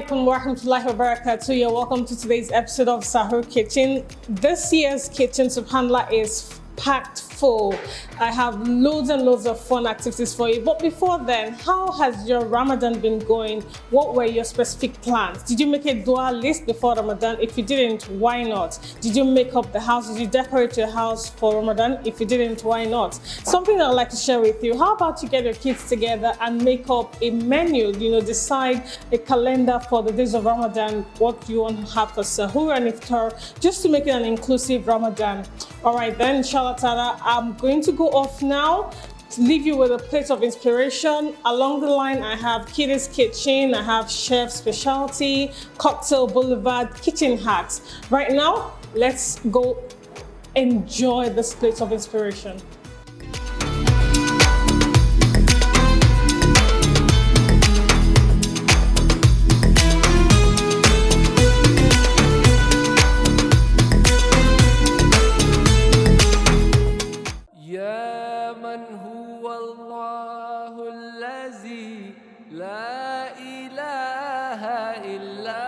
alaikum wa rahmatullahi wa barakatuh. You're welcome to today's episode of Sahur Kitchen. This year's kitchen, subhanallah, is packed full. I have loads and loads of fun activities for you. But before then, how has your Ramadan been going? What were your specific plans? Did you make a dua list before Ramadan? If you didn't, why not? Did you make up the house? Did you decorate your house for Ramadan? If you didn't, why not? Something that I'd like to share with you. How about you get your kids together and make up a menu, decide a calendar for the days of Ramadan, what you want to have for Sahur and Iftar, just to make it an inclusive Ramadan. All right, then, inshallah ta'ala, I'm going to go off now to leave you with a plate of inspiration. Along the line, I have Kitty's Kitchen, I have Chef Specialty, Cocktail Boulevard, Kitchen Hacks. Right now, let's go enjoy this plate of inspiration. لا إله إلا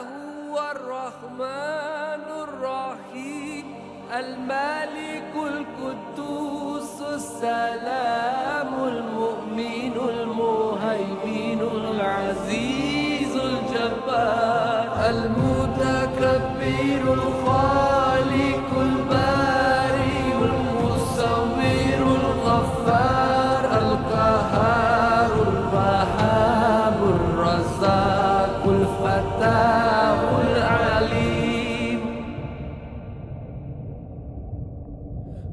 هو الرحمن الرحيم الملك القدوس السلام المؤمن المهيمن العزيز الجبار المتكبر الخالق البارئ المصور الغفار القهار الوهاب الرزاق الفتاح العليم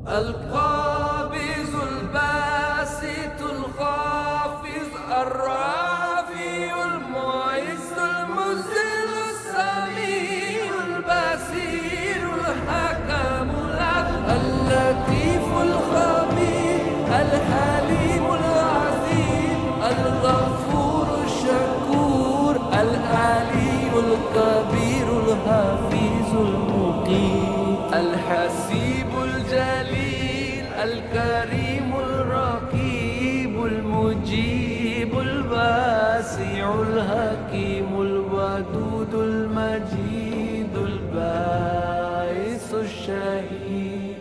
القابض الباسط الخافض الرافع المعز المذل السميع البصير الحكم العدل اللطيف الخبير الحليم العظيم الغفور الشكور العلي الكبير الحفيظ المقيم الحسيب الجليل الكريم الرقيب المجيب الواسع الحكيم الودود المجيد الباعث الشهيد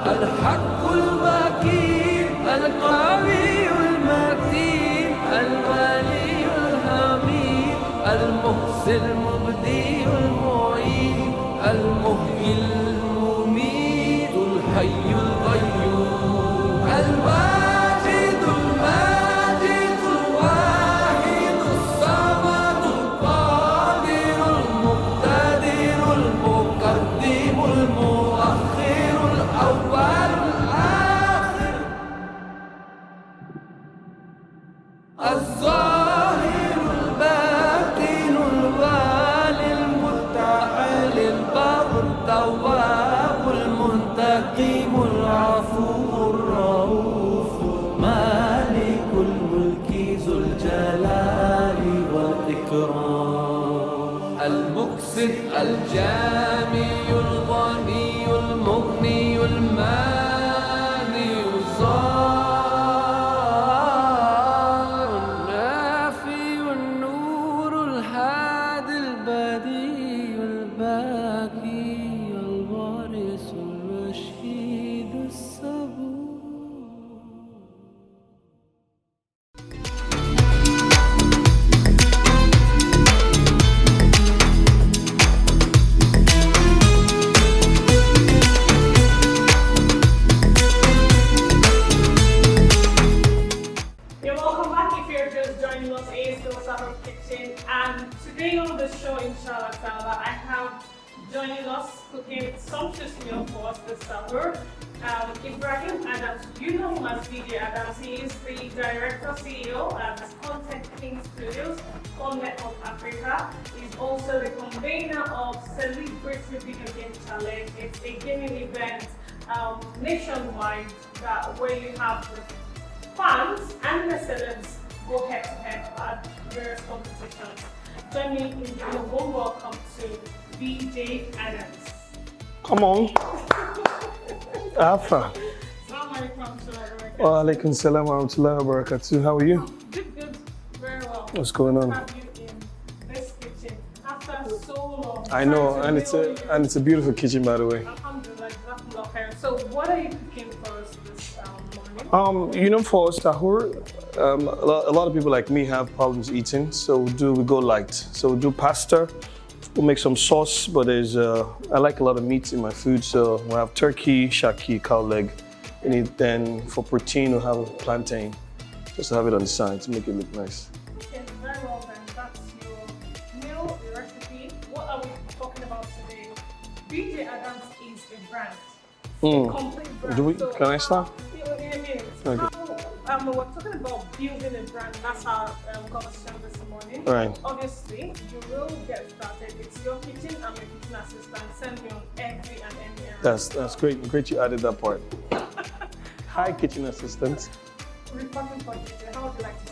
الحق المكين القوي المتين الولي الحميد المحسن المبدي المعيد المحيي المميت الحي القيوم الواجد الماجد الواحد الصمد القادر المقتدر المقدم المؤخر الأول الآخر الظاهر الباطن الوالي المتعال البر التواب المنتقم العفو الرؤوف مالك الملك ذو الجلال والإكرام المقسط الجامع الغني المغني المانع الظاهر النافي النور الهادي البديع الباقي الوارث الرشيد الصبور. You're welcome back if you're just joining us. It's still Sahur Kitchen, and today on the show, inshallah ta'ala, I have joining us cooking sumptuous meal for us this Sahur. Ibrahim Adams, you know him as DJ Adams. He is the director, CEO at Content King Studios, Content of Africa. He's also the convener of Celebrity Video Game Challenge. It's a gaming event nationwide where you have the fans and the celebs go head to head at various competitions. Join me in giving a warm welcome to BJ Adams. Come on. Alpha. Assalamu alaikum. Wa alaikum salam wa rahmatullahi wa barakatuh. How are you? Good. Very well. What's going on? Have you in this kitchen after so long? I know, and it's a beautiful kitchen, by the way. Alhamdulillah, jazakumullah khair. So what are you cooking for us this morning? For Sahur, a lot of people like me have problems eating, so we go light. So we do pasta. We'll make some sauce, but I like a lot of meat in my food, so we'll have turkey, shaki, cow leg. And then for protein, we'll have plantain. Just have it on the side to make it look nice. Okay, very well then. That's your meal, your recipe. What are we talking about today? BJ Adams is a brand. A complete brand. Can I start? In a minute. Okay. We're talking about building a brand. That's our conversation this morning. Right. Obviously, you will get started. It's your kitchen. I'm your kitchen assistant. Send me on every and any errand. That's great. Great you added that part. Hi, kitchen assistant. Reporting for DJ. How would you like to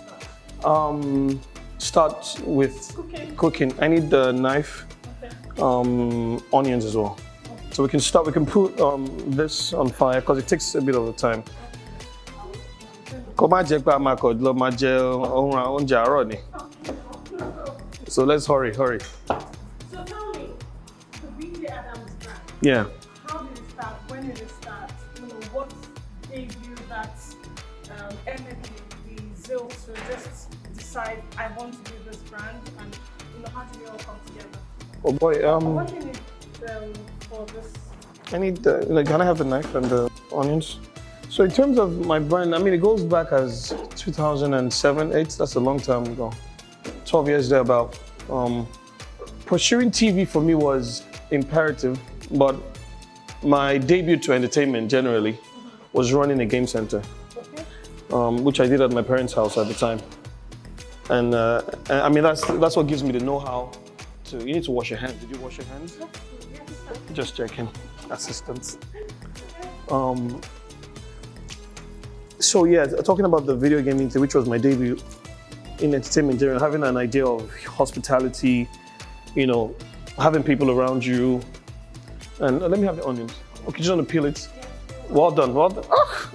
start? Start with cooking. I need the knife, onions as well. So we can start. We can put this on fire because it takes a bit of time. So let's hurry. So tell me, the BJ Adams brand. Yeah. How did it start? When did it start? What gave you that energy, the zeal to just decide I want to do this brand, and how did it all come together? Oh boy. What do you need for this? I need can I have the knife and the onions? So in terms of my brand, it goes back as 2007, 8. That's a long time ago. 12 years thereabout. Pursuing TV for me was imperative, but my debut to entertainment generally was running a game center, which I did at my parents' house at the time. And that's what gives me the know-how. You need to wash your hands. Did you wash your hands? Just checking. Assistance. So yeah, talking about the video game industry, which was my debut in entertainment general, having an idea of hospitality, having people around you. And let me have the onions. Okay, just want to peel it. Well done.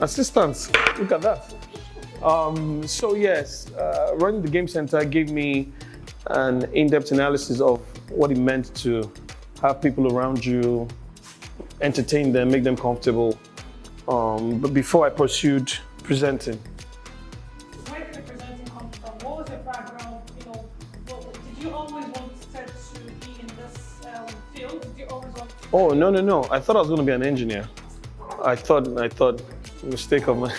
Assistance. Look at that. So yes, running the game center gave me an in-depth analysis of what it meant to have people around you, entertain them, make them comfortable. But before I pursued presenting. Where did the presenting come from? What was your background? Did you always want to be in this field? Did you always want to? Oh, no. I thought I was going to be an engineer. I thought, mistake of mine.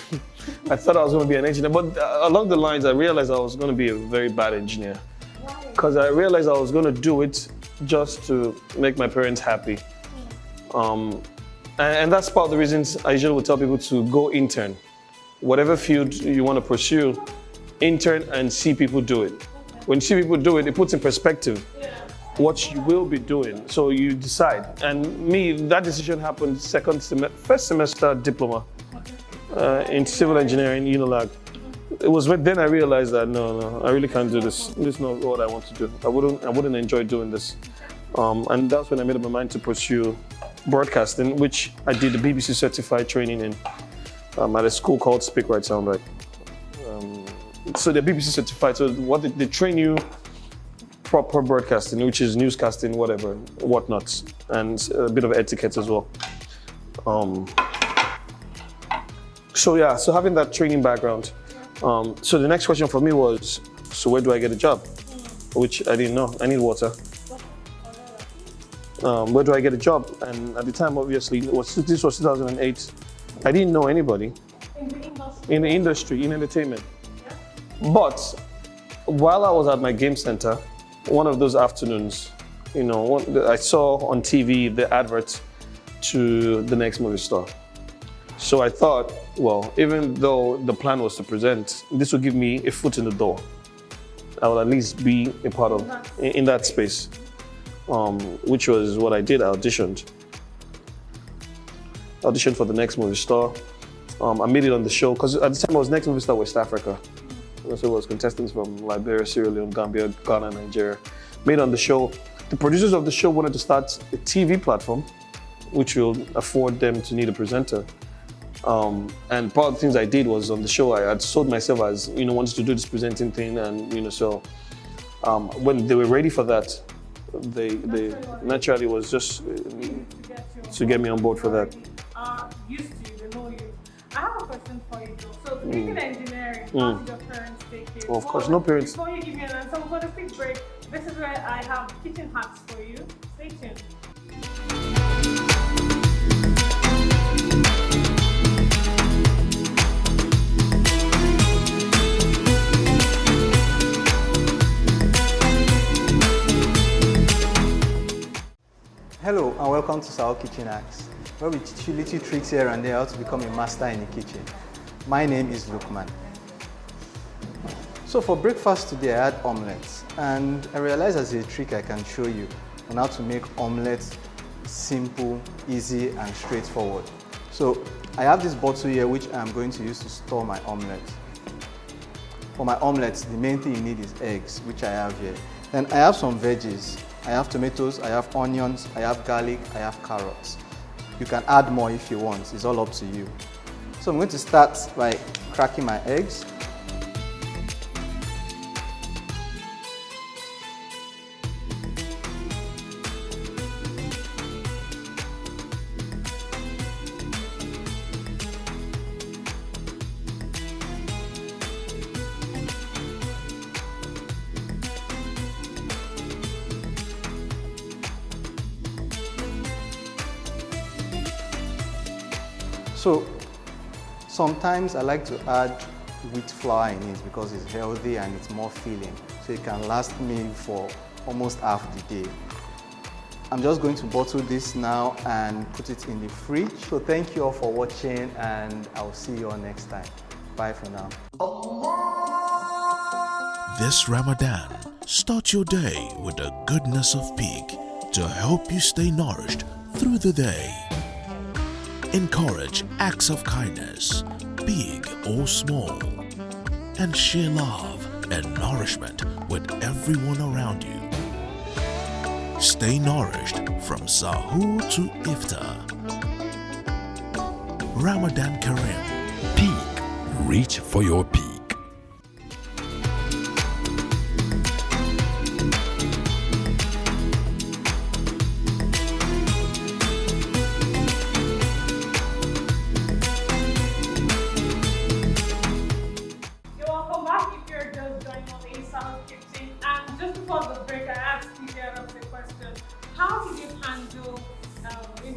I thought I was going to be an engineer. But along the lines, I realized I was going to be a very bad engineer. Why? Because I realized I was going to do it just to make my parents happy. And that's part of the reasons I usually would tell people to go intern. Whatever field you want to pursue, intern and see people do it. When you see people do it, it puts in perspective what you will be doing. So you decide. And me, that decision happened first semester diploma in civil engineering, Unilag. It was then I realized that no, I really can't do this. This is not what I want to do. I wouldn't enjoy doing this. And that's when I made up my mind to pursue broadcasting, which I did the BBC certified training in at a school called Speak Right Sound Right. So they're BBC certified. So they train you proper broadcasting, which is newscasting, whatnot, and a bit of etiquette as well. So having that training background. So the next question for me was, so where do I get a job? Which I didn't know. I need water. Where do I get a job? And at the time, obviously, this was 2008. I didn't know anybody in the industry, in entertainment. But while I was at my game center, one of those afternoons, I saw on TV the advert to the next movie star. So I thought, well, even though the plan was to present, this would give me a foot in the door. I would at least be a part of in that space, which was what I did. I auditioned for the next movie star. I made it on the show because at the time I was next movie star West Africa. So it was contestants from Liberia, Sierra Leone, Gambia, Ghana, Nigeria. made on the show. The producers of the show wanted to start a TV platform, which will afford them to need a presenter. And part of the things I did was on the show, I had sold myself as, wanted to do this presenting thing. And, so when they were ready for that, they naturally was just to get me on board for that. Used to, they know you. I have a question for you though. So, taking engineering, how did your parents take it? Well, of course, no parents. Before you give me an answer, we're going to quick break. This is where I have kitchen hacks for you. Stay tuned. Hello and welcome to Sahur Kitchen Hacks, where we teach you little tricks here and there how to become a master in the kitchen. My name is Lukman. So for breakfast today I had omelets, and I realized there's a trick I can show you on how to make omelets simple, easy and straightforward. So I have this bottle here which I'm going to use to store my omelets. For my omelets, the main thing you need is eggs, which I have here. Then I have some veggies. I have tomatoes, I have onions, I have garlic, I have carrots. You can add more if you want, it's all up to you. So I'm going to start by cracking my eggs. So sometimes I like to add wheat flour in it because it's healthy and it's more filling. So it can last me for almost half the day. I'm just going to bottle this now and put it in the fridge. So thank you all for watching and I'll see you all next time. Bye for now. This Ramadan, start your day with the goodness of pig to help you stay nourished through the day. Encourage acts of kindness, big or small, and share love and nourishment with everyone around you. Stay nourished from Sahur to Iftar. Ramadan Kareem. Peak. Reach for your peak. How did you handle, you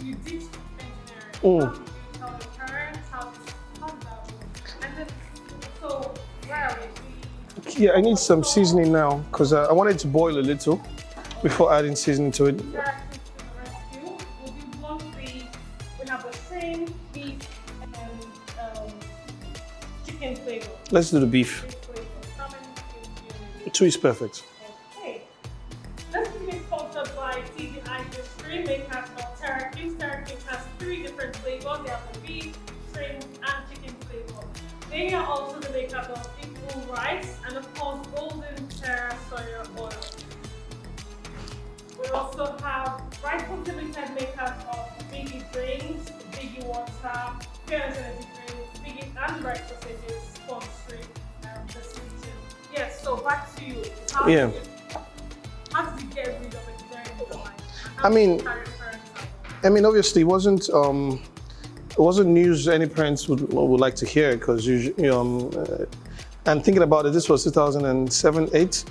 did engineering? Oh. How did you tell your parents? How did that work? And then, so where are we? Yeah, I need some seasoning now because I want it to boil a little before adding seasoning to it. We have the same beef and chicken flavor. Let's do the beef. How many chicken do you need? 2 is perfect. Okay. This is sponsored by TDI, the stream makers of Terracase. Terracase has 3 different flavors. They have the beef, shrimp, and chicken flavor. They are also the makers of equal rice and of course golden terra soya oil. We also have Right Food Limited makers of Biggie drinks, Biggie water, Parents Energy drinks, Biggie and breakfast sausages sponsoring this region. Yes, so back to you. How did you get rid of engineering? I mean, obviously, it wasn't news any parents would like to hear because and thinking about it, this was 2007-8.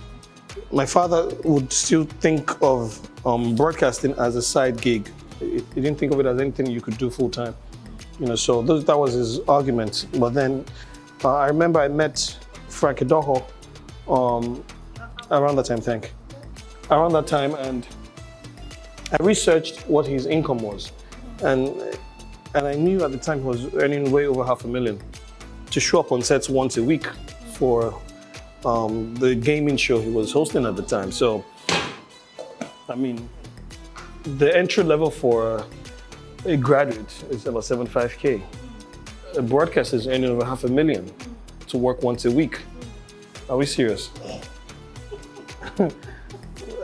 My father would still think of broadcasting as a side gig. He didn't think of it as anything you could do full time. So that was his argument. But then I remember I met Frank Edoho around that time. Around that time, and I researched what his income was, and I knew at the time he was earning way over $500,000 to show up on sets once a week for the gaming show he was hosting at the time. So, I mean, the entry level for a graduate is about $75K. A broadcaster is earning over $500,000 to work once a week. Are we serious?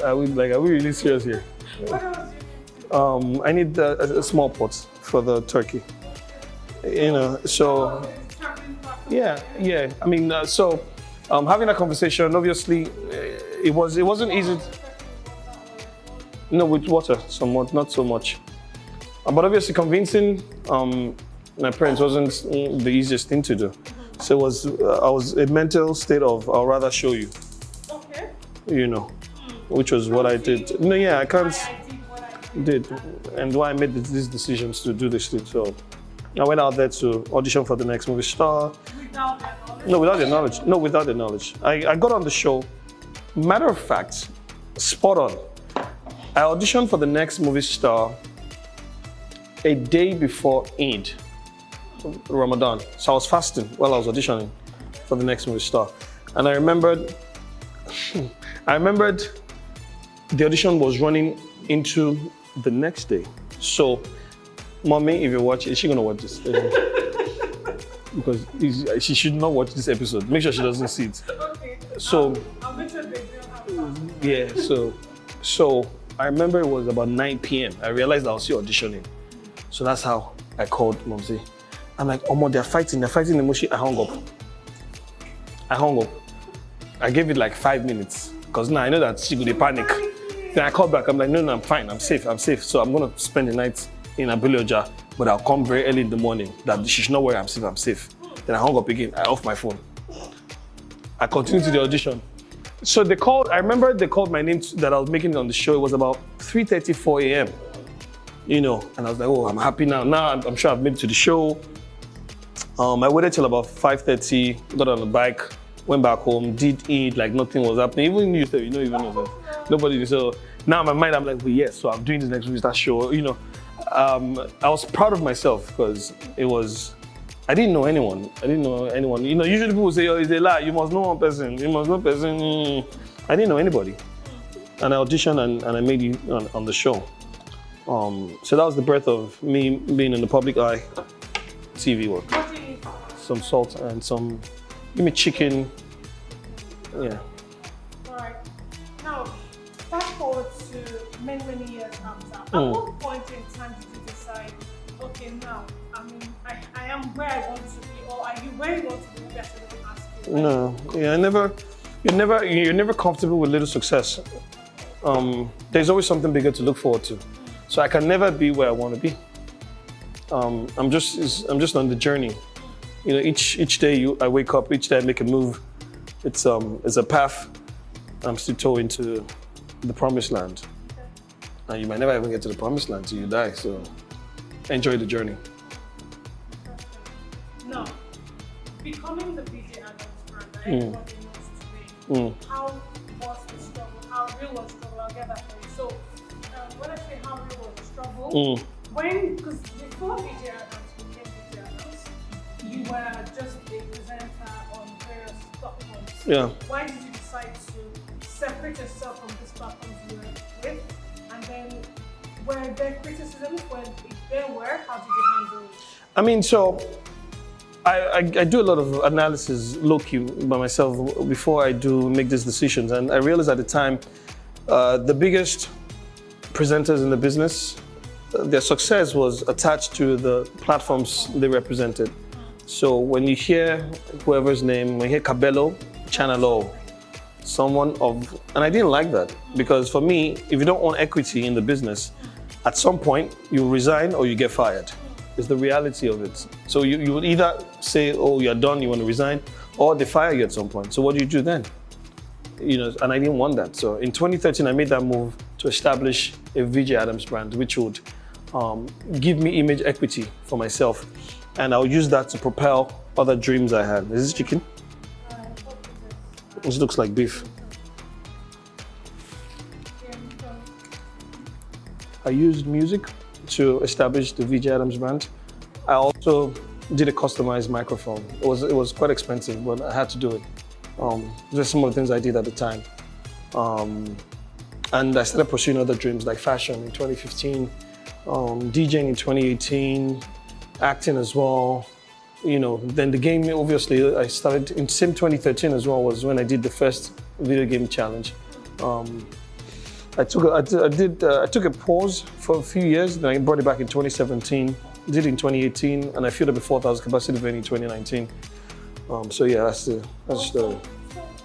Are we really serious here? What else do you I need a small pot for the turkey. You know, so yeah. I mean, having that conversation, obviously, it wasn't easy. No, with water, somewhat, not so much. But obviously, convincing my parents wasn't the easiest thing to do. So I was a mental state of I'll rather show you. Okay. You know, which was what I did. No, yeah, I can't. Did and why I made these decisions to do this thing. So I went out there to audition for the next movie star. Without that knowledge? No, without the knowledge. No, without the knowledge. I got on the show. Matter of fact, spot on. I auditioned for the next movie star a day before Eid, Ramadan. So I was fasting while I was auditioning for the next movie star. And I remembered the audition was running into the next day. So, mommy, if you watch, is she gonna watch this? Because she should not watch this episode. Make sure she doesn't see it. Okay. So, I'll make sure they don't have yeah, so I remember it was about 9 p.m. I realized I was still auditioning. So that's how I called Momsi. I'm like, oh, they're fighting the Moshi. I hung up. I gave it like 5 minutes because now I know that she would panic. Then I called back. I'm like, no, I'm fine. I'm safe. So I'm gonna spend the night in Abuja, but I'll come very early in the morning. That she should know where I'm safe. Then I hung up again. I off my phone. I continued to the audition. So I remember they called my name that I was making it on the show. It was about 3:34 a.m. You know, and I was like, oh, I'm happy now. Now I'm sure I've made it to the show. I waited till about 5:30, got on the bike, went back home, did eat like nothing was happening. Even you said, even know, nobody. So now in my mind, I'm like, well, yes, so I'm doing this next week, that show. You know, I was proud of myself because I didn't know anyone. You know, usually people say, oh, it's a lie. You must know one person. I didn't know anybody. And I auditioned and I made it on the show. So that was the birth of me being in the public eye TV work. What do you need? Some salt and give me chicken. Yeah. Alright. Now, fast forward to many years after. At what point in time did you decide, okay, now, I am where I want to be, or are you where you want to be? Maybe I should even ask you. No, yeah, you're never comfortable with little success. There's always something bigger to look forward to. So I can never be where I want to be. I'm just on the journey. You know, each day I wake up, each day I make a move. It's a path. I'm still towing to the promised land. And you might never even get to the promised land till you die. So enjoy the journey. Now, becoming the BJ Adams brand that everybody knows today, how was the struggle? How real was the struggle? I'll get that for you. So, when I say how real was the struggle, because before BJ Adams became BJ Adams, you were just a presenter on various platforms. Yeah. Why did you decide to separate yourself from these platforms you were with? And then, were there criticisms? If there were, how did you handle it? I mean, so I do a lot of analysis low-key by myself before I do make these decisions. And I realized at the time, the biggest presenters in the business, their success was attached to the platforms they represented. So when you hear whoever's name, when you hear Cabello, Channel O, and I didn't like that because for me, if you don't own equity in the business, at some point you resign or you get fired. It's the reality of it. So you would either say, oh, you're done, you want to resign, or they fire you at some point. So what do you do then? You know, and I didn't want that. So in 2013, I made that move to establish a VJ Adams brand, which would give me image equity for myself. And I'll use that to propel other dreams I had. Is this chicken? This looks like beef. I used music to establish the VJ Adams brand. I also did a customized microphone. It was quite expensive, but I had to do it. Just some of the things I did at the time. And I started pursuing other dreams like fashion in 2015, DJing in 2018, acting as well. You know, then the game, obviously, I started in same 2013 as well was when I did the first video game challenge. I took a pause for a few years, then I brought it back in 2017, did it in 2018, and I filled up a 4,000 capacity event in 2019. So yeah, that's the story. So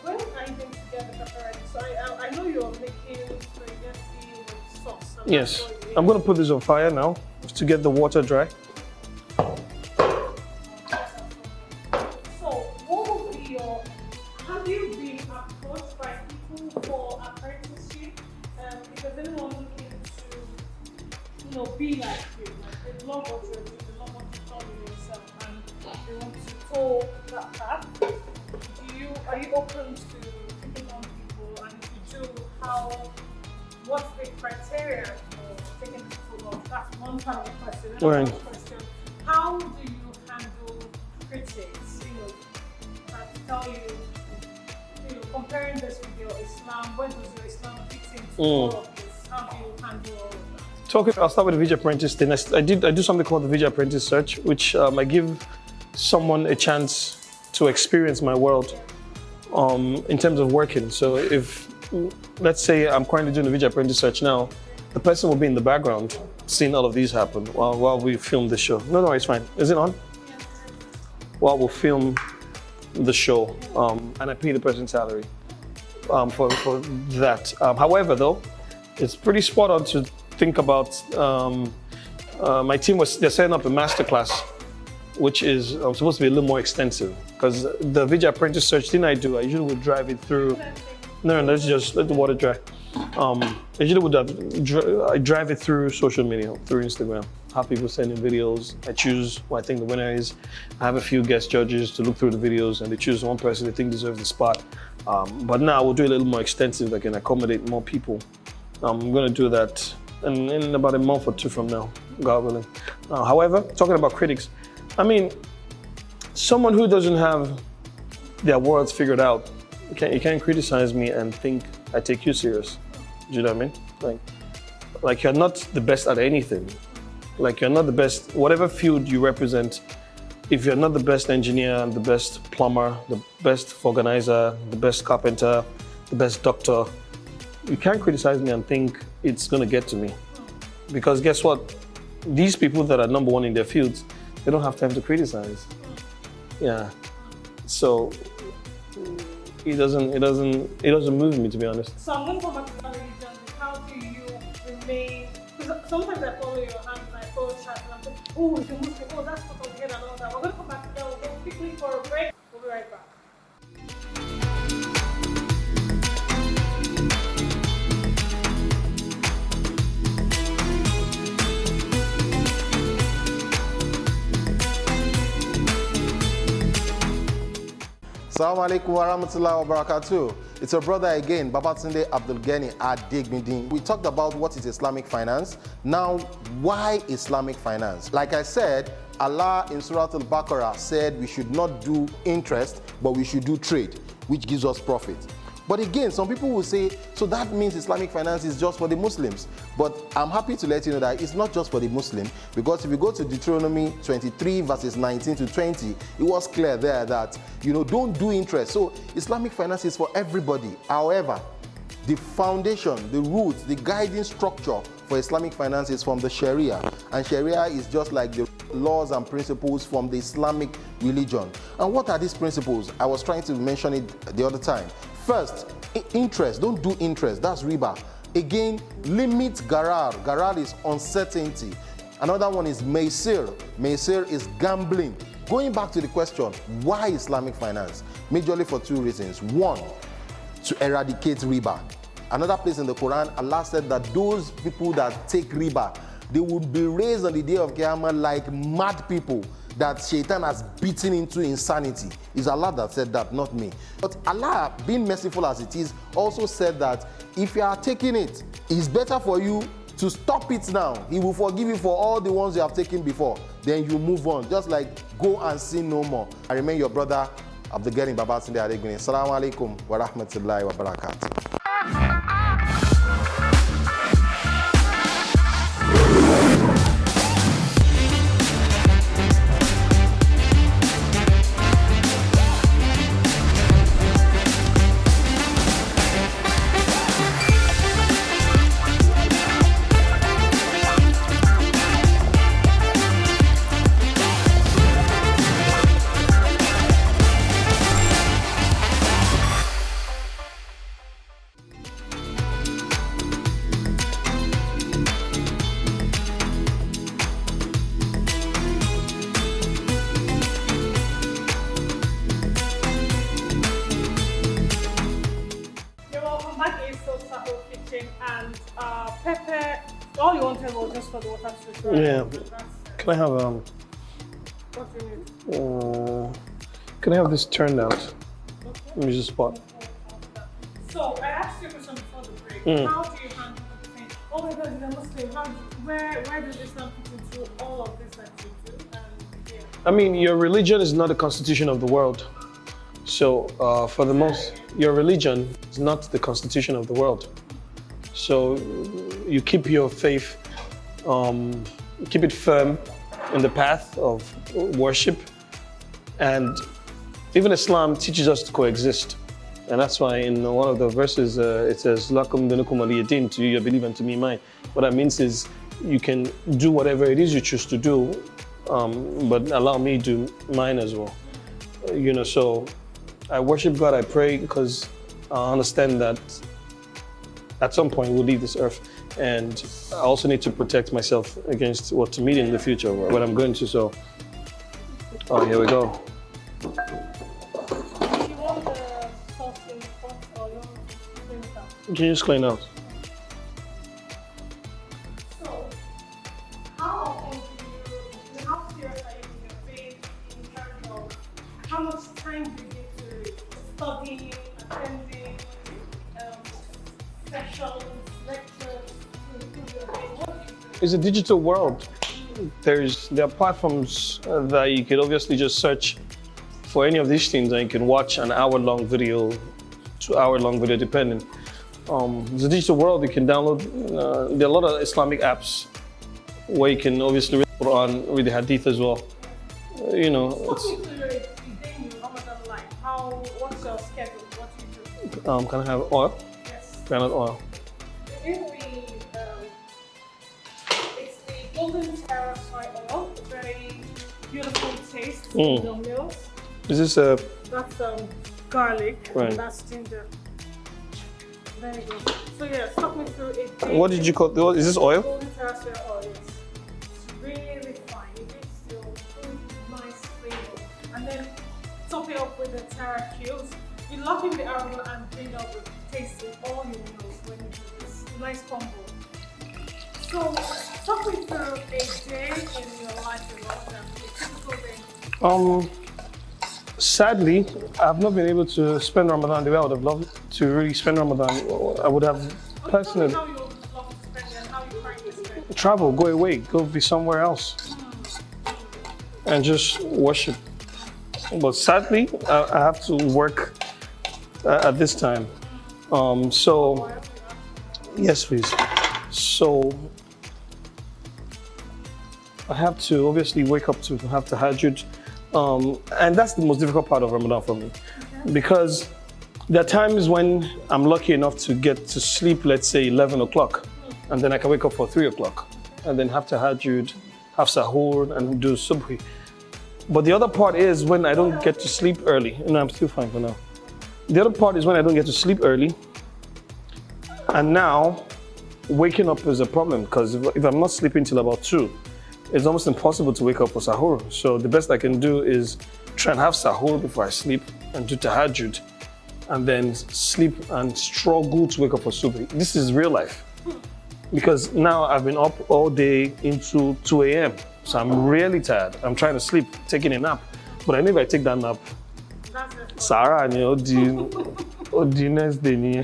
when are you going to get the pepperoni? So I know you're making spaghetti with sauce. Yes, I'm going to put this on fire now to get the water dry. So what will be have you been approached by people for apprenticeship? Because anyone looking to, be like you, like they love what you're doing, they love what you're doing yourself, and they want to follow that path. Are you open to taking on people, and if you do, what's the criteria for taking people on? That's one part of the question. Another question, how do you handle critics, that tell you, comparing this with your Islam, when does your Islam fit into all of this? How do you handle all of that? I'll start with the video apprentice thing. I do something called the video apprentice search, which I give someone a chance to experience my world in terms of working. So if, let's say I'm currently doing the video apprentice search now, the person will be in the background seeing all of these happen while we film the show. No, it's fine. Is it on? While we film the show, and I pay the person salary for that. However, though, it's pretty spot on to think about. My team they're setting up a masterclass, which is supposed to be a little more extensive, because the video apprentice search thing I usually would drive it through. No, let's just let the water dry. I usually would I drive it through social media, through Instagram. Have people sending videos. I choose who I think the winner is. I have a few guest judges to look through the videos, and they choose one person they think deserves the spot. But now we'll do a little more extensive that can accommodate more people. I'm going to do that in about a month or two from now, God willing. However, talking about critics, I mean, someone who doesn't have their words figured out, you can't criticize me and think I take you serious. Do you know what I mean? Like you're not the best at anything. Like you're not the best, whatever field you represent, if you're not the best engineer, the best plumber, the best organizer, the best carpenter, the best doctor, you can't criticize me and think it's gonna get to me. Because guess what? These people that are number one in their fields, they don't have time to criticize. Yeah. So it doesn't move me, to be honest. So I'm going to come back to that religion. How do you remain? Because sometimes I follow your hand and I follow chat and I'm like, oh, it's a Muslim, oh, that's what I'm getting and all that. We're going to come back to that. We'll go quickly for a break. We'll be right back. Assalamu alaikum wa rahmatullahi wa barakatuh. It's your brother again, Babatunde Abdulgani Adegbindin. We talked about what is Islamic finance. Now, why Islamic finance? Like I said, Allah in Surah Al-Baqarah said we should not do interest, but we should do trade, which gives us profit. But again, some people will say, so that means Islamic finance is just for the Muslims. But I'm happy to let you know that it's not just for the Muslim, because if you go to Deuteronomy 23 verses 19 to 20, it was clear there that, don't do interest. So Islamic finance is for everybody. However, the foundation, the roots, the guiding structure for Islamic finance is from the Sharia. And Sharia is just like the laws and principles from the Islamic religion. And what are these principles? I was trying to mention it the other time. First, interest. Don't do interest. That's riba. Again, limit garar. Garar is uncertainty. Another one is maisir. Maisir is gambling. Going back to the question, why Islamic finance? Majorly for two reasons. One, to eradicate riba. Another place in the Quran, Allah said that those people that take riba, they would be raised on the day of Qiyamah like mad people that Shaitan has beaten into insanity. It's Allah that said that, not me. But Allah, being merciful as it is, also said that if you are taking it, it's better for you to stop it now. He will forgive you for all the ones you have taken before. Then you move on. Just like go and sin no more. I remain your brother, Abdulgani Babatunde Adegbindin. Assalamu alaikum wa rahmatullahi wa barakatuh. just for the water to dry? Yeah. That's, Can I have what do you need? can I have this turned out? Let me just spot. So I asked you a question before the break. How do you handle the thing? Oh my God, you're a Muslim. Where does Islam fit into all of this that you do? Yeah. I mean, your religion is not the constitution of the world. So, for the most, your religion is not the constitution of the world. So, you keep your faith, keep it firm in the path of worship. And even Islam teaches us to coexist. And that's why in one of the verses it says, Lakum dinukum waliyadin, to you your belief and to me mine. What that means is you can do whatever it is you choose to do, but allow me to do mine as well. So I worship God, I pray because I understand that at some point we'll leave this earth. And I also need to protect myself against what to meet in the future, what I'm going to. So, here we go. Do you want the sauce in the pot or you want to clean it up? Can you just clean out? So, how often how serious are you in your faith in terms of how much time do you give to studying, attending sessions, lectures, to improve your faith? What do you do? It's a digital world. There are platforms that you could obviously just search for any of these things and you can watch an hour-long video, 2-hour-long video, depending. It's a digital world. You can download, there are a lot of Islamic apps where you can obviously read the Quran, read the Hadith as well. Talk me through your day in your Ramadan life. What's your schedule? What do you do? Can I have oil? Yes. Granite oil. It's the golden terra soy oil, very beautiful taste in your meals. Is this That's garlic, Right. and that's ginger. Very good. So yeah, talk me through a day. what did you call it? Is this oil? Golden terra soy oil, yes. It's really fine. It gives you really nice flavor. And then top it up with the terra cubes. You lock in the aroma and bring up with taste in all your meals when you do this. Nice combo. So, talk me through a day in your life in Ramadan, a typical day. Sadly, I've not been able to spend Ramadan the way I would have loved to really spend Ramadan. I would have personally How you love to spend it and how you currently spend it. travel, go away, go be somewhere else, and just worship. But sadly, I have to work at this time. So, yes, please. So, I have to obviously wake up to have tahajjud. And that's the most difficult part of Ramadan for me. Because there are times when I'm lucky enough to get to sleep, let's say 11 o'clock, and then I can wake up for 3 o'clock, and then have tahajjud, have sahur, and do subhi. But the other part is when I don't get to sleep early. No, I'm still fine for now. The other part is when I don't get to sleep early, and now waking up is a problem, because if I'm not sleeping till about 2, it's almost impossible to wake up for sahur. So the best I can do is try and have sahur before I sleep and do tahajjud, and then sleep and struggle to wake up for subhi. This is real life. Because now I've been up all day into 2 a.m. So I'm really tired. I'm trying to sleep, taking a nap. But I know if I take that nap, That's it. Sarah and the next day,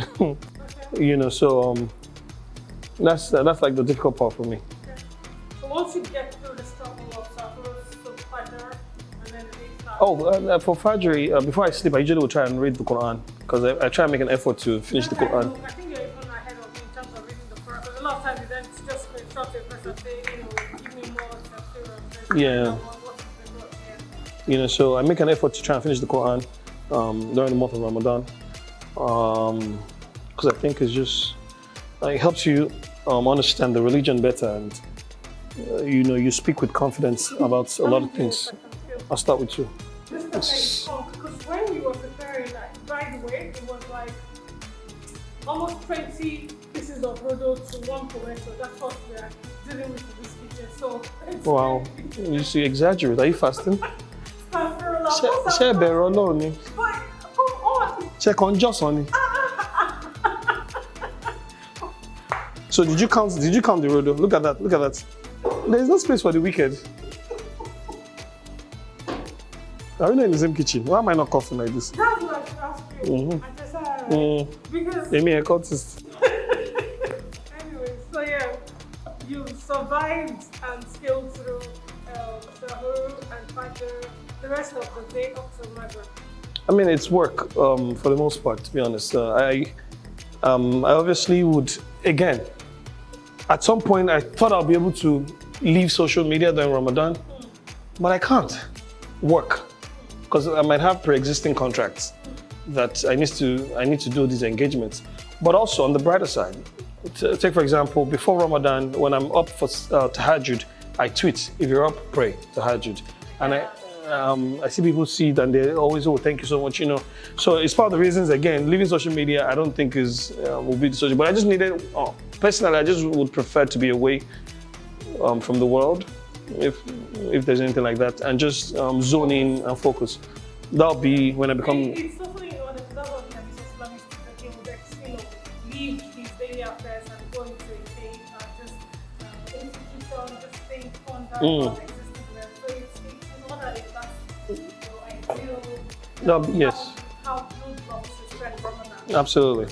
so that's like the difficult part for me. So once you get through the struggle of sahur, so fajr, and then the day starts. For Fajr, before I sleep, I usually will try and read the Quran because I try and make an effort to finish the Quran. I think you're even ahead of me in terms of reading the Quran. Because a lot of times you then just screenshot a person saying, give me more tafsir. Yeah. So I make an effort to try and finish the Quran during the month of Ramadan because I think it helps you understand the religion better, and you speak with confidence about a lot of things. I'll start with you. This is because when you were preparing that, by the way, it was like almost 20 pieces of rodo to one tomato. That's what we are dealing with in this kitchen. So it's Wow, you exaggerate. Are you fasting? Astaghfirullah. Ṣé ẹ bẹ̀rù Ọlọ́run ni? But come on. Ṣé kàn ń jọ̀sán ni? So did you count the rodo? Look at that, look at that. There is no space for the wicked. Are we not in the same kitchen? Why am I not coughing like this? That's what I should ask you. I just because Amy, a cultist. anyway, so yeah, you've survived and scaled through Sahur and Fajr the rest of the day up till Maghrib. I mean, it's work for the most part, to be honest. I obviously would, again, at some point I thought I'll be able to leave social media during Ramadan, but I can't work because I might have pre-existing contracts that I need to do these engagements. But also on the brighter side, take for example, before Ramadan, when I'm up for Tahajjud, I tweet, if you're up, pray Tahajjud. And I see people see it and they always, oh, thank you so much, you know. So it's part of the reasons, again, leaving social media, I don't think will be the solution. But I just needed, personally, I just would prefer to be away from the world, if there's anything like that, and just zone in and focus. That'll be when I become... It's totally in order, that's what the Islamic speaker would, leave his daily affairs and go into a page and just institution, just think on that existing there. So it's in order if that's ideal. Yes. How good blocks to spend Ramadan. Absolutely.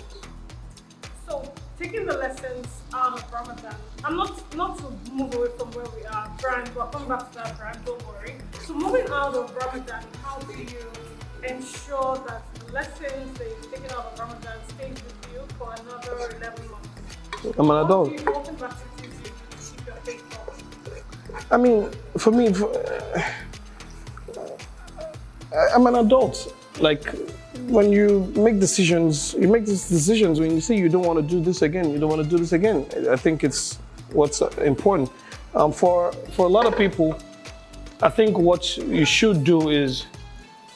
So taking the lessons out of Ramadan, I'm not to move away from where we are, brand, we're coming back to that brand, don't worry. So moving out of Ramadan, how do you ensure that the lessons that you've taken out of Ramadan stays with you for another 11 months? I'm an adult. What do you keep your faith on? I mean, for me, I'm an adult. Like, when you make decisions, you make these decisions when you say you don't want to do this again, you don't want to do this again. I think it's what's important. For a lot of people, I think what you should do is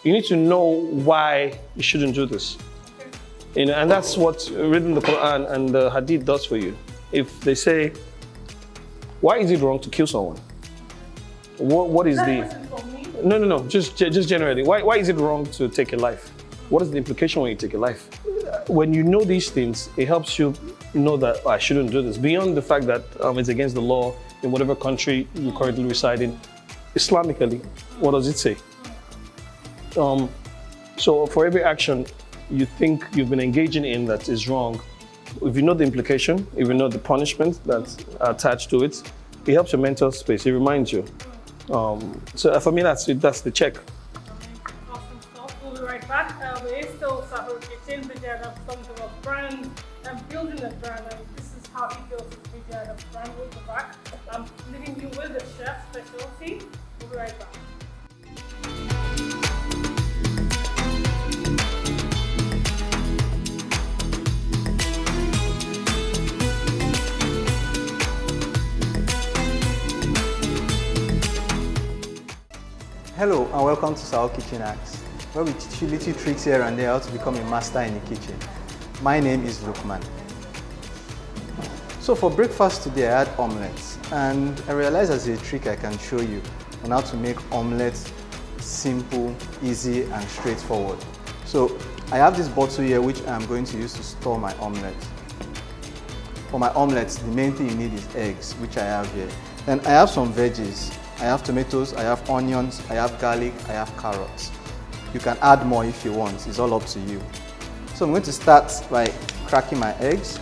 you need to know why you shouldn't do this. You know, and that's what reading the Quran and the Hadith does for you. If they say, why is it wrong to kill someone? What is No, just generally. Why is it wrong to take a life? What is the implication when you take a life? When you know these things, it helps you know that I shouldn't do this. Beyond the fact that it's against the law in whatever country you currently reside in, Islamically, what does it say? So for every action you think you've been engaging in that is wrong, if you know the implication, if you know the punishment that's attached to it, it helps your mental space. It reminds you. So for me, that's the check. Awesome stuff. We'll be right back. We're still Sahur Kitchen, the Jada Songs of a brand and building a brand. And this is how he builds his video and a brand. We'll be back. I'm leaving you with the chef specialty. We'll be right back. Hello and welcome to Sahur Kitchen Hacks, where we teach you little tricks here and there how to become a master in the kitchen. My name is Lukman. So for breakfast today I had omelets, and I realized there's a trick I can show you on how to make omelets simple, easy and straightforward. So I have this bottle here which I'm going to use to store my omelets. For my omelets, the main thing you need is eggs, which I have here. Then I have some veggies. I have tomatoes, I have onions, I have garlic, I have carrots. You can add more if you want, it's all up to you. So I'm going to start by cracking my eggs.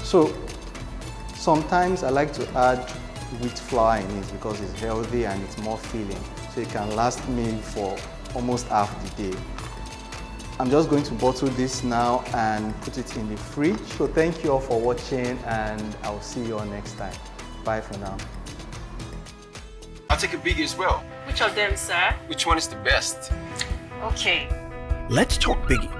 So sometimes I like to add wheat flour in it because it's healthy and it's more filling. So it can last me for almost half the day. I'm just going to bottle this now and put it in the fridge. So thank you all for watching and I'll see you all next time. Bye for now. I'll take a biggie as well. Which of them, sir? Which one is the best? Okay. Let's talk Biggie.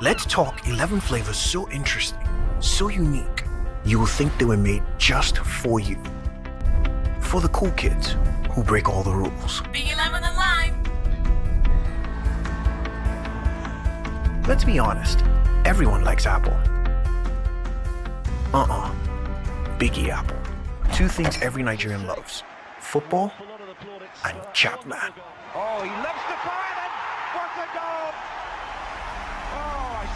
Let's talk 11 flavors so interesting, so unique, you will think they were made just for you. for the cool kids who break all the rules. Big 11 alive. Let's be honest, everyone likes Apple. Biggie Apple. Two things every Nigerian loves: football and Chapman. Oh, he loves the fire then. What a goal! Oh, I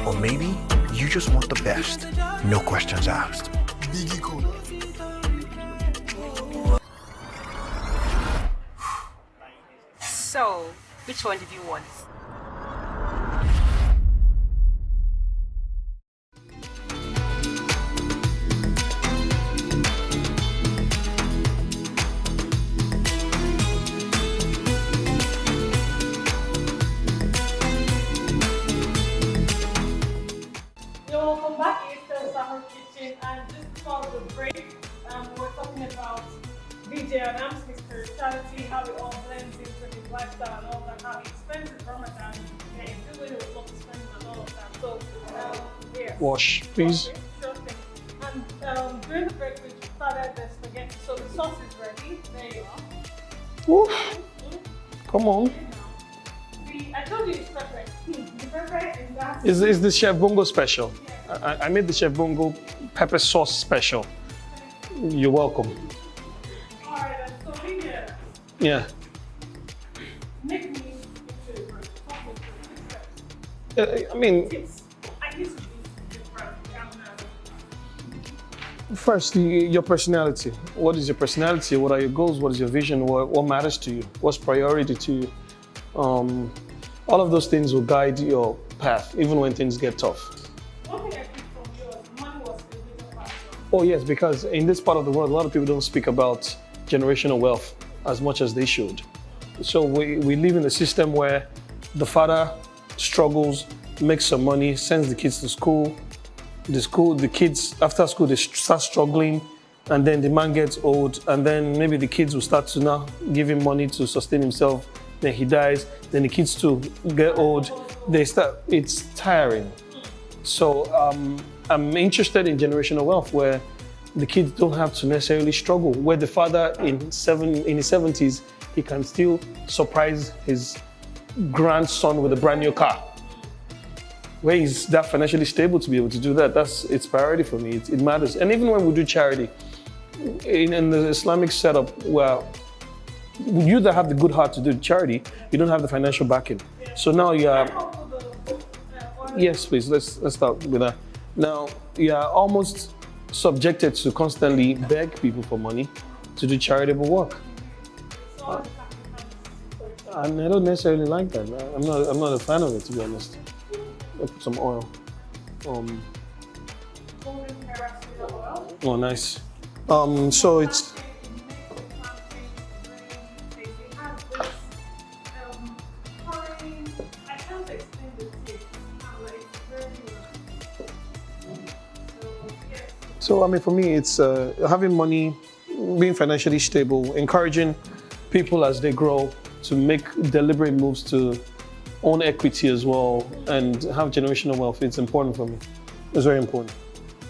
say. Or maybe you just want the best, no questions asked. So, which one did you want? You're welcome back. It's the Sahur Kitchen, and just before the break, we're talking about DJ Adams, his spirituality, how it all blends into his lifestyle and all that, how he spends his Ramadan, and still with a lot to spend and all of that. So, yeah. Wash, please. Okay, sure thing. And during the break, we started the spaghetti. So the sauce is ready. There you are. Ooh, come on. I told you it's pepper. The pepper in that. Is the Chef Bongo special? I made the Chef Bongo pepper sauce special. You're welcome. All right, then. So Lydia, Yeah. make me into a bread. Talk me through the steps. I mean, Tips. I used to be different. first, your personality. What is your personality? What are your goals? What is your vision? What matters to you? What's priority to you? All of those things will guide your path, even when things get tough. One thing I picked from you was money was a major factor. Oh yes, because in this part of the world, a lot of people don't speak about generational wealth as much as they should. So we live in a system where the father struggles, makes some money, sends the kids to school. The kids, after school, they start struggling, and then the man gets old, and then maybe the kids will start to now give him money to sustain himself. Then he dies, then the kids too get old. It's tiring. So I'm interested in generational wealth where the kids don't have to necessarily struggle, where the father in his 70s, he can still surprise his grandson with a brand new car. Where he's that financially stable to be able to do that, it's priority for me, it matters. And even when we do charity, in the Islamic setup where you that have the good heart to do charity, you don't have the financial backing. So now you are, yes please, let's start with that. Now you are almost subjected to constantly beg people for money to do charitable work. And I don't necessarily like that. I'm not a fan of it, to be honest. I put some oil. Oh nice. So it's So, I mean, for me, it's having money, being financially stable, encouraging people as they grow to make deliberate moves to own equity as well and have generational wealth. It's important for me. It's very important.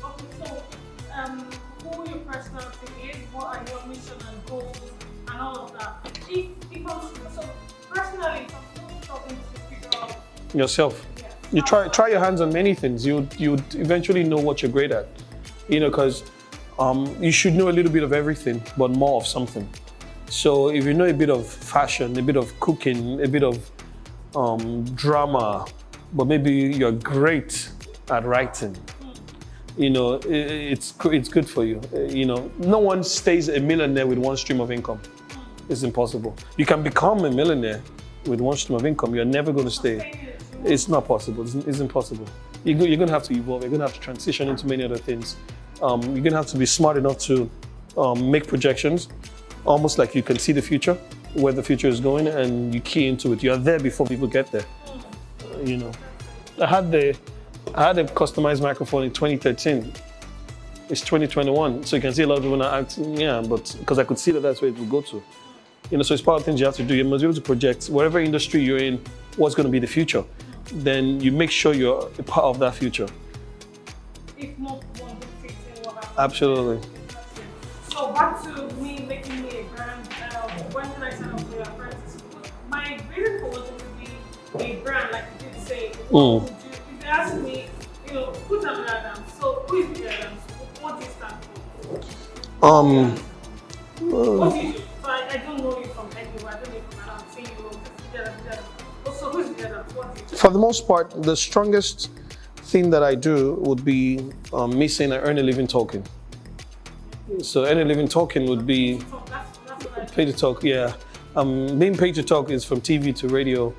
Okay, so who your personality is, what are your mission and goals, and all of that. So personally, if I'm still struggling to figure out Yourself. You try your hands on many things. You eventually know what you're great at. You know, because you should know a little bit of everything, but more of something. So if you know a bit of fashion, a bit of cooking, a bit of drama, but maybe you're great at writing, you know, it's good for you. You know, no one stays a millionaire with one stream of income. It's impossible. You can become a millionaire with one stream of income. You're never going to stay. It's not possible. It's impossible. You're going to have to evolve. You're going to have to transition into many other things. You're going to have to be smart enough to make projections, almost like you can see the future, where the future is going, and you key into it. You're there before people get there. You know, I had a customized microphone in 2013. It's 2021, so you can see a lot of people are acting, but because I could see that that's where it would go to. You know, so it's part of things you have to do. You must be able to project whatever industry you're in, what's going to be the future. Then you make sure you're a part of that future. if not one dictating what Absolutely. So back to me making me a brand. When can I sign up for your apprentice? My reason for wanting to be a brand, like you did say, what would you, if you ask me, who's Amelia Adams? So who is Amelia Adams? What do you stand for? What do you do? So I don't know you from anywhere. I don't know you from around. Say you so who's Amelia Adams? What do you do? For the most part, the strongest thing that I do would be me saying I earn a living talking. So earn a living talking would be That's what I do. pay to talk. Yeah, being paid to talk is from TV to radio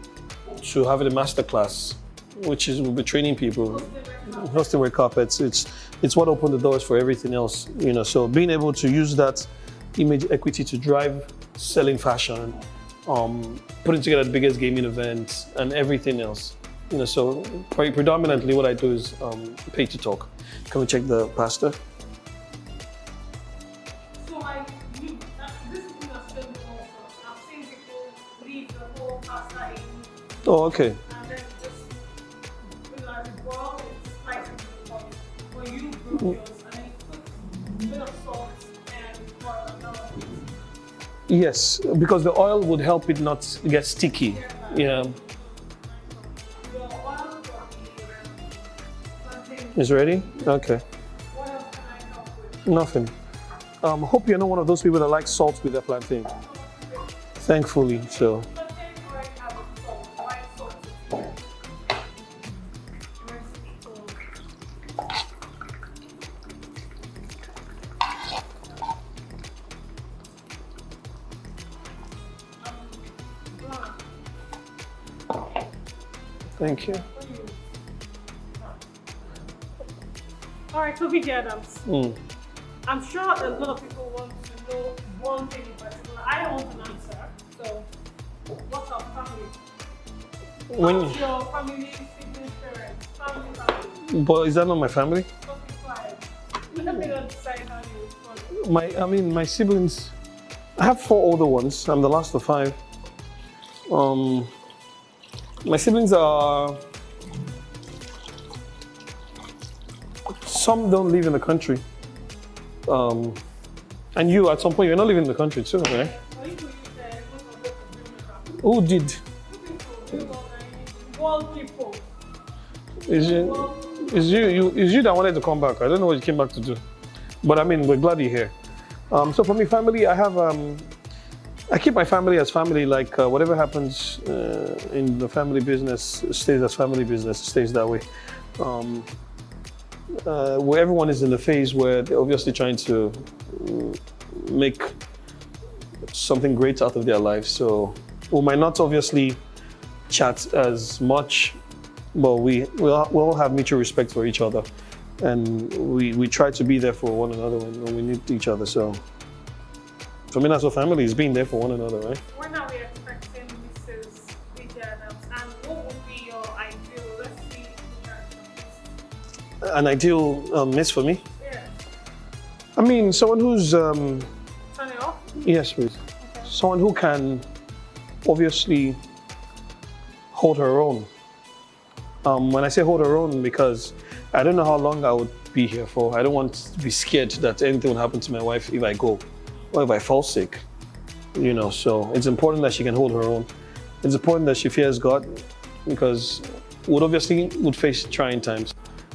to having a masterclass, which is we'll be training people, hosting red carpets. It's what opened the doors for everything else. So being able to use that image equity to drive selling fashion, putting together the biggest gaming event and everything else. So predominantly what I do is pay to talk. Can we check the pasta? So this is not still also. I've seen people leave the whole pasta in Oh, okay. and then just as it boils, it's spicy to the body. But you brew yours and then you put a bit of salt and oil and all of it. Yes, because the oil would help it not get sticky. Yeah. Your oil for the plantain. Is ready? Okay. What else can I help with? Nothing. Hope you're not one of those people that like salt with their plantain. Thankfully, so. Plantain already have a salt. Why salt is here? Thank you. All right, so VJ Adams. I'm sure a lot of people want to know one thing in particular. I don't want an answer. So, what's our family? What's your family, siblings, parents, family? But is that not my family? Don't be quiet. Let me not decide how you respond. My siblings, I have 4 older ones. I'm the last of 5. My siblings are, some don't live in the country. And you, at some point, you're not living in the country too, right? Who did? World people. Is you that wanted to come back? I don't know what you came back to do. But we're glad you're here. So for me, family, I have, I keep my family as family, like whatever happens in the family business stays as family business, stays that way. Where everyone is in the phase where they're obviously trying to make something great out of their lives. So we might not obviously chat as much, but we all have mutual respect for each other. And we try to be there for one another when we need each other. So for me, that's what family is, being there for one another, right? When are we expecting Mrs. VJ Adams? And what would be your ideal? Let's see. An ideal miss for me? Yeah. Someone who's... Turn it off? Yes, please. Okay. Someone who can obviously hold her own. When I say hold her own, because I don't know how long I would be here for. I don't want to be scared that anything will happen to my wife if I go or if I fall sick. So it's important that she can hold her own. It's important that she fears God, because would face trying times.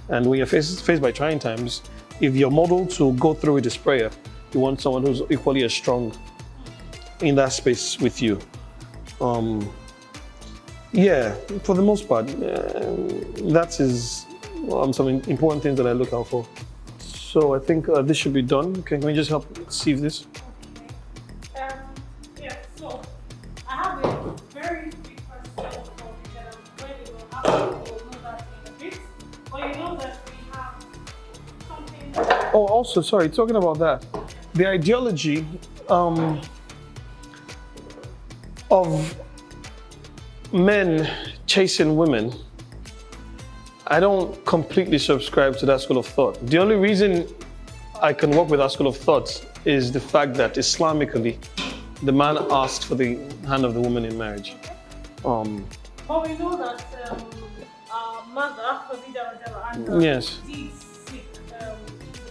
And when you're faced by trying times, if you're modeled to go through with this prayer, you want someone who's equally as strong in that space with you. Yeah, for the most part, that is some important things that I look out for. So I think this should be done. Can we just help sieve this? Yeah, so I have a very big question for you that I'm going to ask you to know that in a bit. But you know that we have something. Oh, also, sorry, talking about that, the ideology of men chasing women, I don't completely subscribe to that school of thought. The only reason I can work with that school of thought is the fact that Islamically, the man asked for the hand of the woman in marriage. But we know that our mother, Khadija Radiallahu anha, Yes. did seek the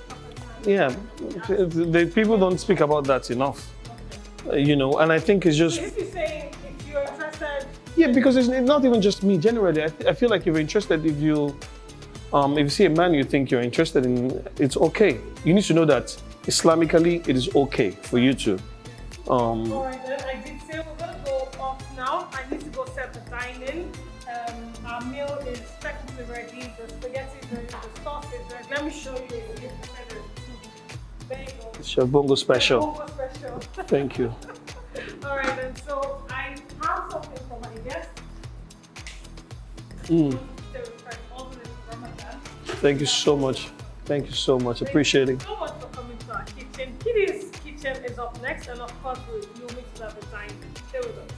Prophet's hand Yeah, the people don't speak about that enough. You know, and I think it's just. If you're saying if you're interested. Yeah, because it's not even just me. Generally, I feel like if you're interested, if you see a man you think you're interested in, it's okay. You need to know that Islamically, it is okay for you to. All right, then I did say we're gonna go off now. I need to go set the dine-in. Our meal is technically ready. The spaghetti is ready. The sauce is ready. Let me show you. There you go. It's your bongo special. Bongo special. Thank you. All right, then. So I have something for my guest. Thank you so much. Thank you so much. Appreciate it. Thank you so much for coming to our kitchen. Kitty's kitchen is up next, and of course, you'll meet us at the time. Stay with us.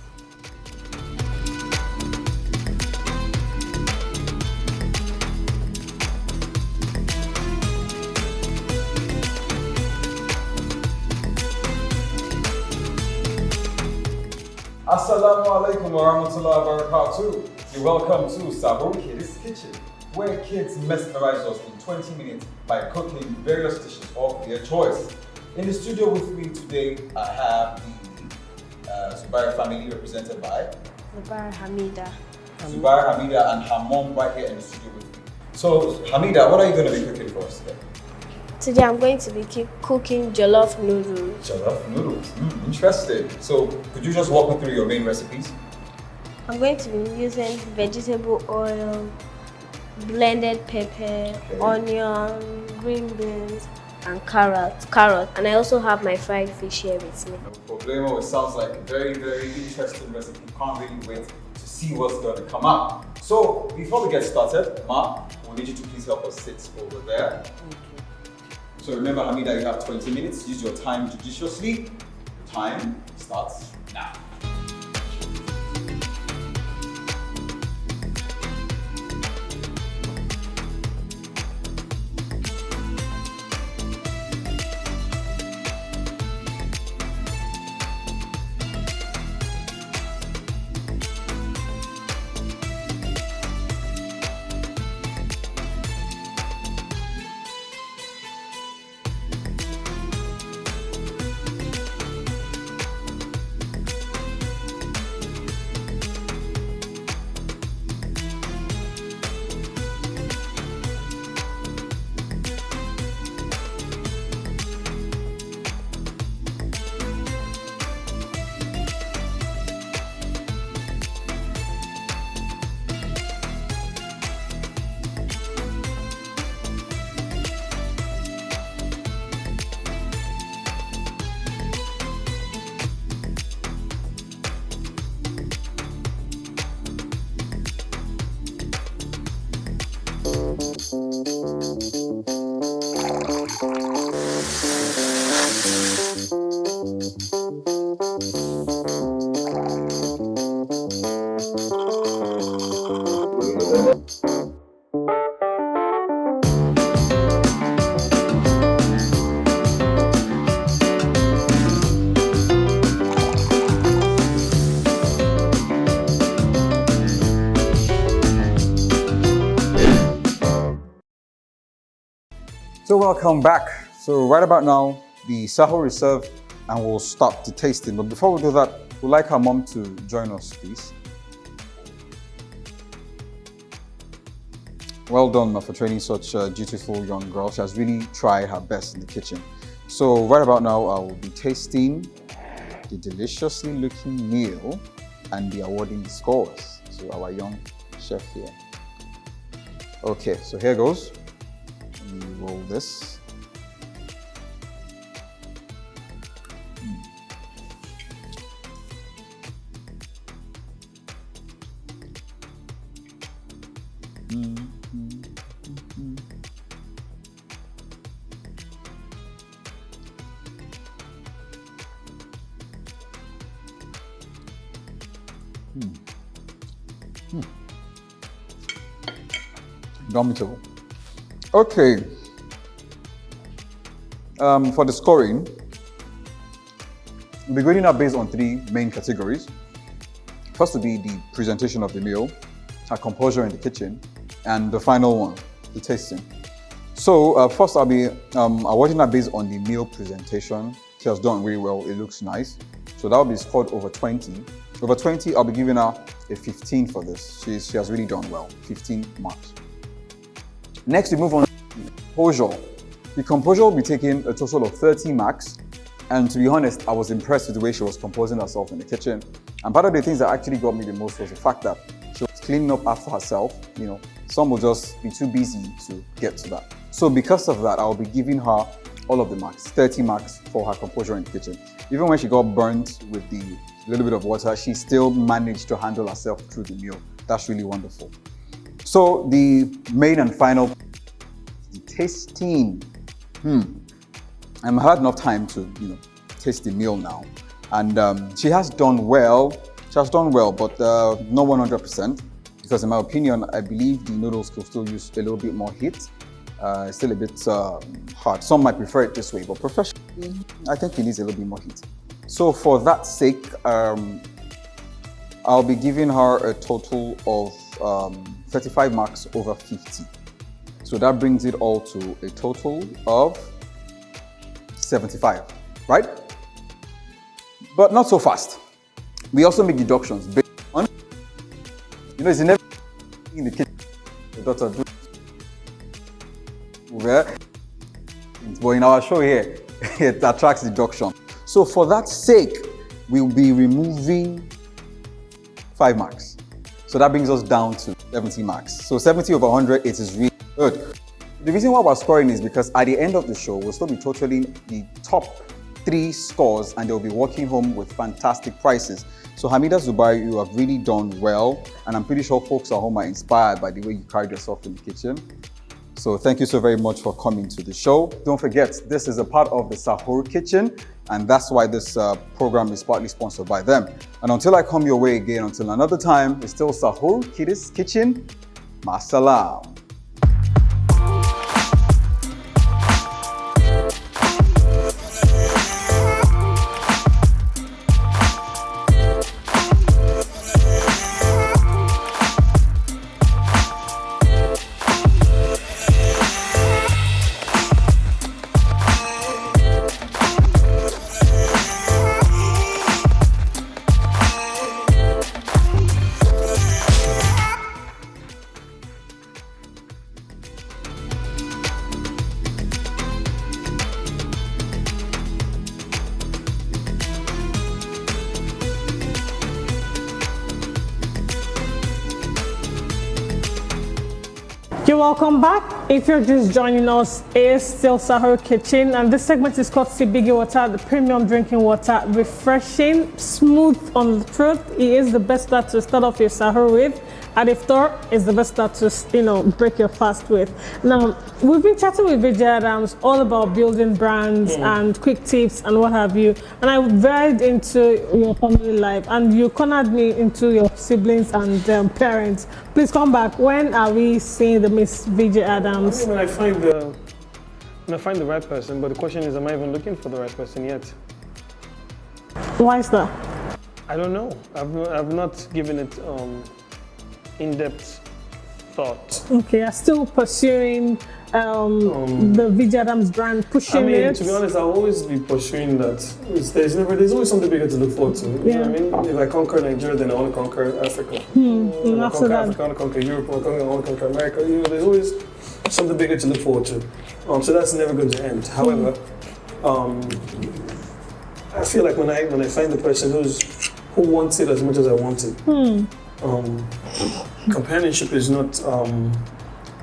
Assalamu alaikum wa rahmatullahi wa barakatuh. You're welcome to Sahur Kids Kitchen, where kids mesmerize us in 20 minutes by cooking various dishes of their choice. In the studio with me today, I have the Zubair family represented by Zubair Hamida. Zubair Hamida and her mom right here in the studio with me. So, Hamida, what are you going to be cooking for us today? Today I'm going to be cooking jollof noodles. Jollof noodles. Interesting. So, could you just walk me through your main recipes? I'm going to be using vegetable oil, blended pepper, onion, green beans, and carrot. And I also have my fried fish here with me. No problemo. It sounds like a very, very interesting recipe. Can't really wait to see what's going to come out. So, before we get started, Ma, we'll need you to please help us sit over there. So remember, Hamida, you have 20 minutes. Use your time judiciously. Your time starts now. So welcome back. So right about now, the sahur is served and we'll start the tasting. But before we do that, we'd like our mom to join us, please. Well done, ma, for training such a dutiful young girl. She has really tried her best in the kitchen. So right about now, I will be tasting the deliciously looking meal and be awarding the scores to our young chef here. Okay, so here goes. We roll this. Indomitable. Okay. For the scoring, we'll be grading out based on three main categories. First will be the presentation of the meal, our composure in the kitchen, and the final one, the tasting. So first I'll be awarding her based on the meal presentation. She has done really well. It looks nice. So that will be scored over 20. Over 20, I'll be giving her a 15 for this. She has really done well. 15 marks. Next, we move on to composure. The composure will be taking a total of 30 marks. And to be honest, I was impressed with the way she was composing herself in the kitchen. And part of the things that actually got me the most was the fact that she was cleaning up after herself. You know, some will just be too busy to get to that. So because of that, I'll be giving her all of the marks, 30 marks for her composure in the kitchen. Even when she got burnt with the little bit of water, she still managed to handle herself through the meal. That's really wonderful. So the main and final, the tasting. I had enough time to, taste the meal now. And she has done well. She has done well, but not 100%. Because in my opinion, I believe the noodles could still use a little bit more heat. It's still a bit hard. Some might prefer it this way, but professionally, I think it needs a little bit more heat. So for that sake, I'll be giving her a total of 35 marks over 50. So that brings it all to a total of 75, right? But not so fast. We also make deductions based on, it's never in the kitchen, the daughter do but in our show here, it attracts deduction. So for that sake, we'll be removing 5 marks. So that brings us down to 70 marks. So 70 over 100, it is really good. The reason why we're scoring is because at the end of the show, we'll still be totaling the top 3 scores and they'll be walking home with fantastic prizes. So Hamida Zubair, you have really done well. And I'm pretty sure folks at home are inspired by the way you carried yourself in the kitchen. So thank you so very much for coming to the show. Don't forget, this is a part of the Sahur Kitchen, and that's why this program is partly sponsored by them. And until I come your way again, until another time, it's still Sahur Kiddies Kitchen. Masalam. You're welcome back. If you're just joining us, it is still Sahur Kitchen, and this segment is called Biggie Water, the premium drinking water, refreshing, smooth on the throat. It is the best start to start off your Sahur with, and iftar is the best start to break your fast with. Now, we've been chatting with Vijay Adams all about building brands and quick tips and what have you, and I varied into your family life, and you cornered me into your siblings and parents. Please come back. When are we seeing the Miss Vijay Adams? When I find the right person, but the question is, am I even looking for the right person yet? Why is that? I don't know. I've not given it in-depth thought. Okay, I'm still pursuing the Vijay Adams brand, pushing it. To be honest, I'll always be pursuing that. There's always something bigger to look forward to. You know what I mean? If I conquer Nigeria, then I want to conquer Africa. If I conquer Africa, I want to conquer Europe. I want to conquer America. There's always something bigger to look forward to. So that's never going to end. However, I feel like when I find the person who wants it as much as I want it, companionship is not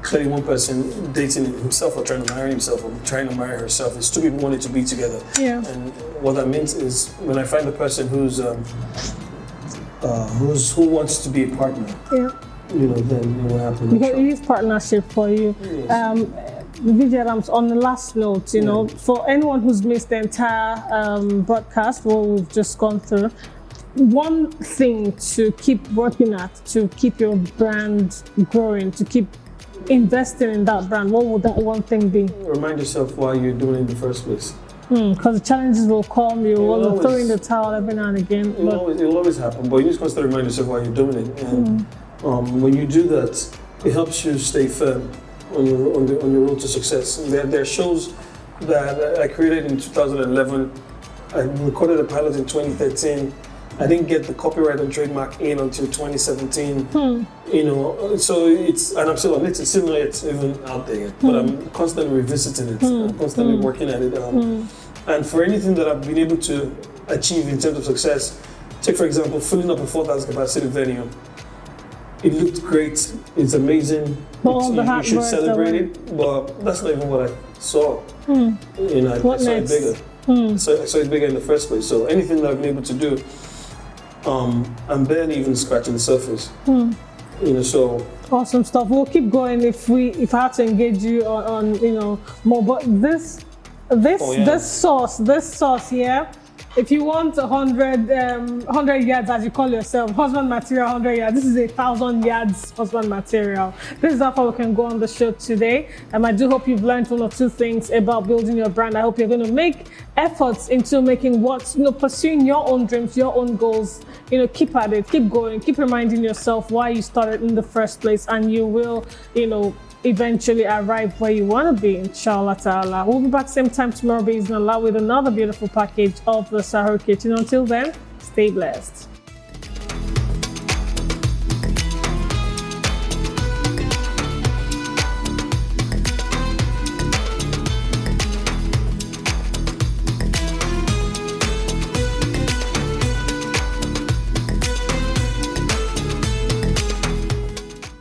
clearly one person dating himself or trying to marry himself or trying to marry herself. It's two people wanting to be together. Yeah. And what that means is when I find the person who wants to be a partner. Yeah. Then what happens? Because it is partnership for you. Yes. Vijay Adams, on the last note, for anyone who's missed the entire broadcast, what we've just gone through, one thing to keep working at, to keep your brand growing, to keep investing in that brand, what would that one thing be? Remind yourself why you're doing it in the first place. Because the challenges will come, you will throw in the towel every now and again. It'll always happen, but you just constantly remind yourself why you're doing it. And when you do that, it helps you stay firm on your road to success. There are shows that I created in 2011. I recorded a pilot in 2013. I didn't get the copyright and trademark in until 2017. You know, so and I'm still on it. It's still not yet even out there yet, but I'm constantly revisiting it. I'm constantly working at it. And for anything that I've been able to achieve in terms of success, take for example, filling up a 4,000 capacity venue. It looked great. It's amazing. You should celebrate it, but that's not even what I saw. You know, I saw it bigger. So I saw it bigger in the first place. So anything that I've been able to do, I'm barely even scratching the surface. You know, so awesome stuff. We'll keep going if I have to engage you on you know more. But this sauce here. If you want 100 yards, as you call yourself, husband material 100 yards, this is 1,000 yards husband material. This is how far we can go on the show today. I do hope you've learned one or two things about building your brand. I hope you're going to make efforts into making pursuing your own dreams, your own goals. You know, keep at it, keep going, keep reminding yourself why you started in the first place, and you will, you know, eventually arrive where you want to be, inshallah ta'ala. We'll be back same time tomorrow, with another beautiful package of the Sahur Kitchen. Until then, stay blessed.